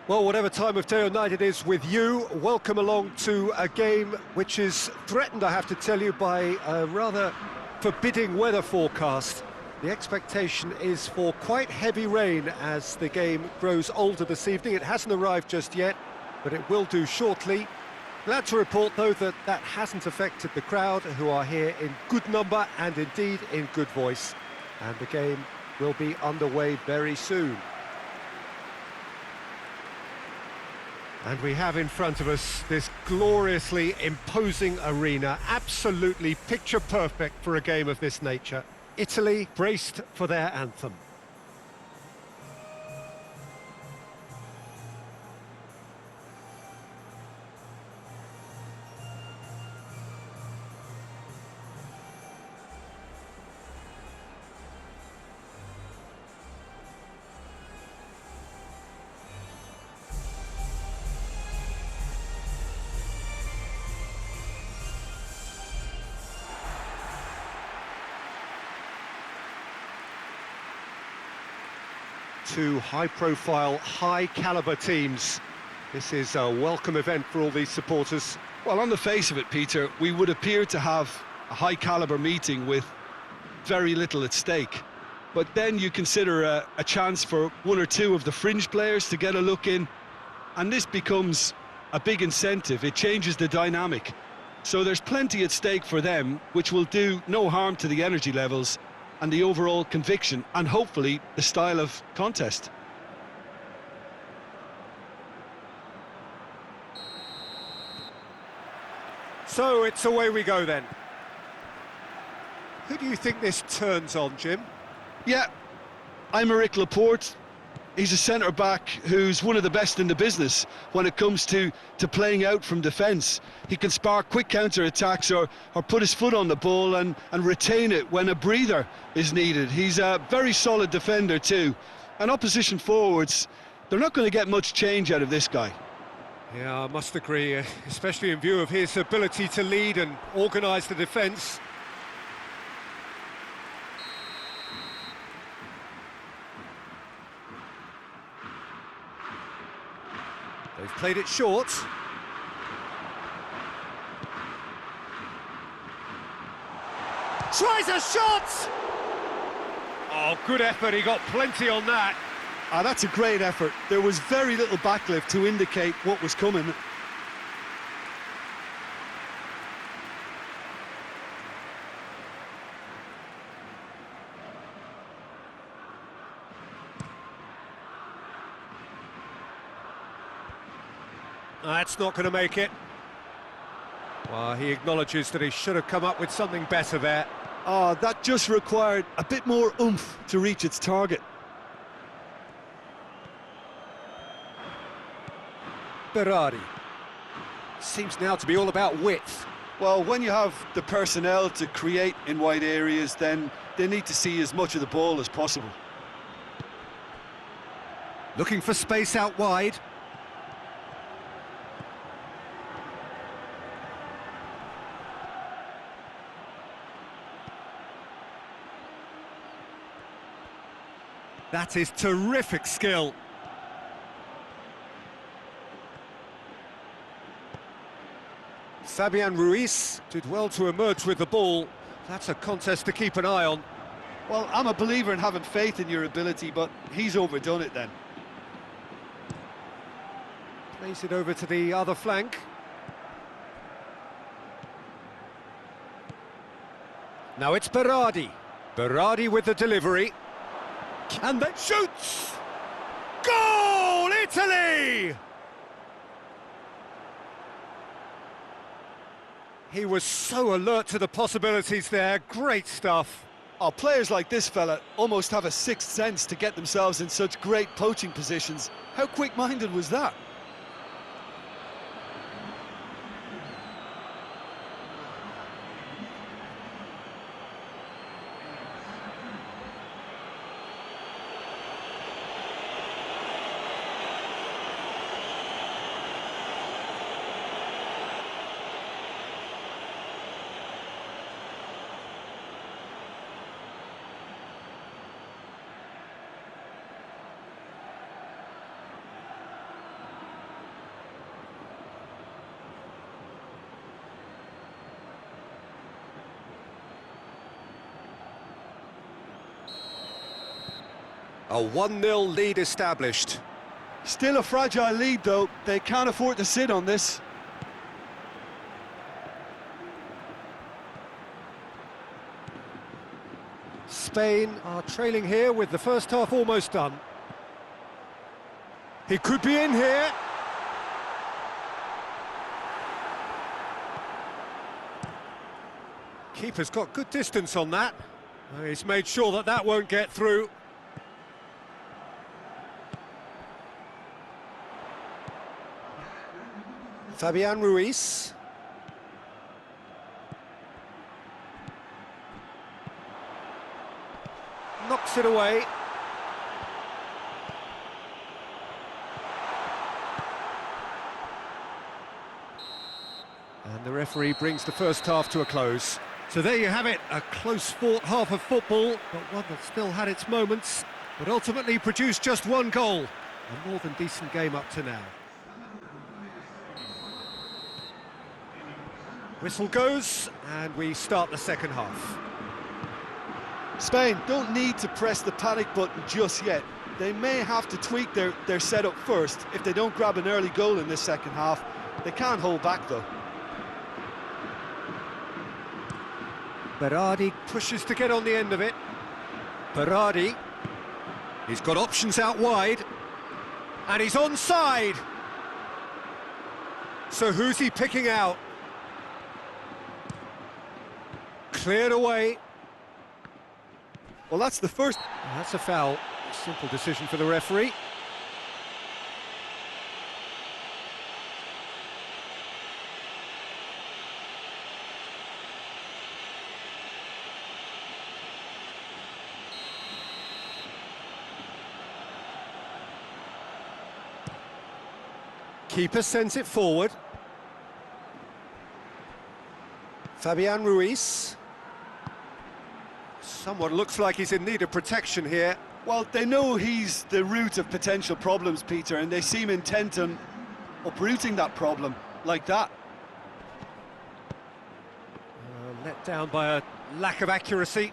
Well, whatever time of day or night it is with you, welcome along to a game which is threatened, I have to tell you, by a rather forbidding weather forecast. The expectation is for quite heavy rain as the game grows older this evening. It hasn't arrived just yet, but it will do shortly. Glad to report, though, that that hasn't affected the crowd, who are here in good number and indeed in good voice. And the game will be underway very soon. And we have in front of us this gloriously imposing arena, absolutely picture perfect for a game of this nature. Italy braced for their anthem. Two high-profile, high-caliber teams. This is a welcome event for all these supporters. Well, on the face of it, Peter, we would appear to have a high-caliber meeting with very little at stake. But then you consider a chance for one or two of the fringe players to get a look in, and this becomes a big incentive. It changes the dynamic. So there's plenty at stake for them, which will do no harm to the energy levels and the overall conviction, and hopefully the style of contest. So it's away we go then. Who do you think this turns on, Jim? Yeah, Aymeric Laporte. He's a centre-back who's one of the best in the business when it comes to playing out from defence. He can spark quick counter-attacks or put his foot on the ball and retain it when a breather is needed. He's a very solid defender too. And opposition forwards, they're not going to get much change out of this guy. Yeah, I must agree, especially in view of his ability to lead and organise the defence. They've played it short. Tries a shot! Oh, good effort, he got plenty on that. That's a great effort. There was very little backlift to indicate what was coming. That's not going to make it. Well, he acknowledges that he should have come up with something better there. Oh, that just required a bit more oomph to reach its target. Berardi. Seems now to be all about width. Well, when you have the personnel to create in wide areas, then they need to see as much of the ball as possible. Looking for space out wide. That is terrific skill. Fabian Ruiz did well to emerge with the ball. That's a contest to keep an eye on. Well, I'm a believer in having faith in your ability, but he's overdone it then. Plays it over to the other flank. Now it's Berardi. Berardi with the delivery. And then shoots! Goal, Italy! He was so alert to the possibilities there, great stuff. Oh, players like this fella almost have a sixth sense to get themselves in such great poaching positions. How quick-minded was that? A 1-0 lead established. Still a fragile lead, though. They can't afford to sit on this. Spain are trailing here with the first half almost done. He could be in here. Keeper's got good distance on that. He's made sure that that won't get through. Fabian Ruiz. Knocks it away. And the referee brings the first half to a close. So there you have it, a close-fought half of football, but one that still had its moments, but ultimately produced just one goal. A more than decent game up to now. Whistle goes, and we start the second half. Spain don't need to press the panic button just yet. They may have to tweak their setup first if they don't grab an early goal in this second half. They can't hold back, though. Berardi pushes to get on the end of it. Berardi. He's got options out wide. And he's onside. So who's he picking out? Cleared away. Well, that's the first. That's a foul. Simple decision for the referee. Keeper sends it forward. Fabian Ruiz. Someone looks like he's in need of protection here. Well, they know he's the root of potential problems, Peter, and they seem intent on uprooting that problem like that. Let down by a lack of accuracy.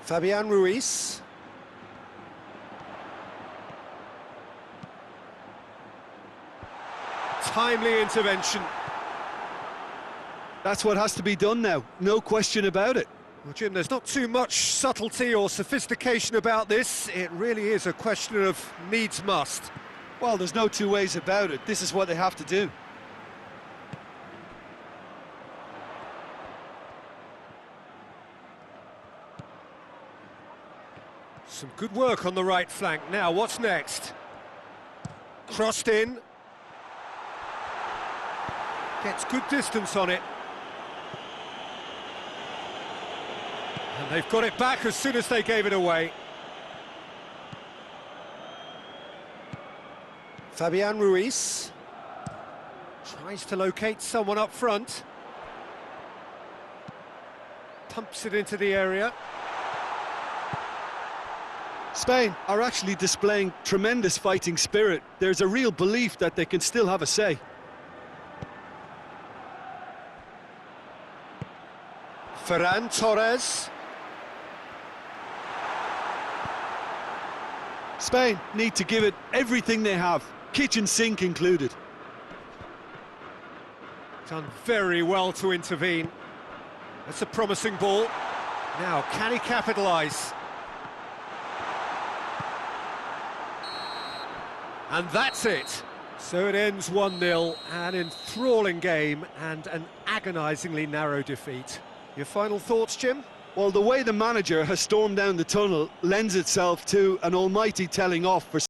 Fabian Ruiz. Timely intervention. That's what has to be done now, no question about it. Well, Jim, there's not too much subtlety or sophistication about this. It really is a question of needs must. Well, there's no two ways about it. This is what they have to do. Some good work on the right flank. Now, what's next? Crossed in. Gets good distance on it. And they've got it back as soon as they gave it away. Fabian Ruiz tries to locate someone up front. Pumps it into the area. Spain are actually displaying tremendous fighting spirit. There's a real belief that they can still have a say. Ferran Torres. Spain need to give it everything they have, kitchen sink included. Done very well to intervene. That's a promising ball. Now, can he capitalise? And that's it. So it ends 1-0, an enthralling game and an agonisingly narrow defeat. Your final thoughts, Jim? Well, the way the manager has stormed down the tunnel lends itself to an almighty telling off for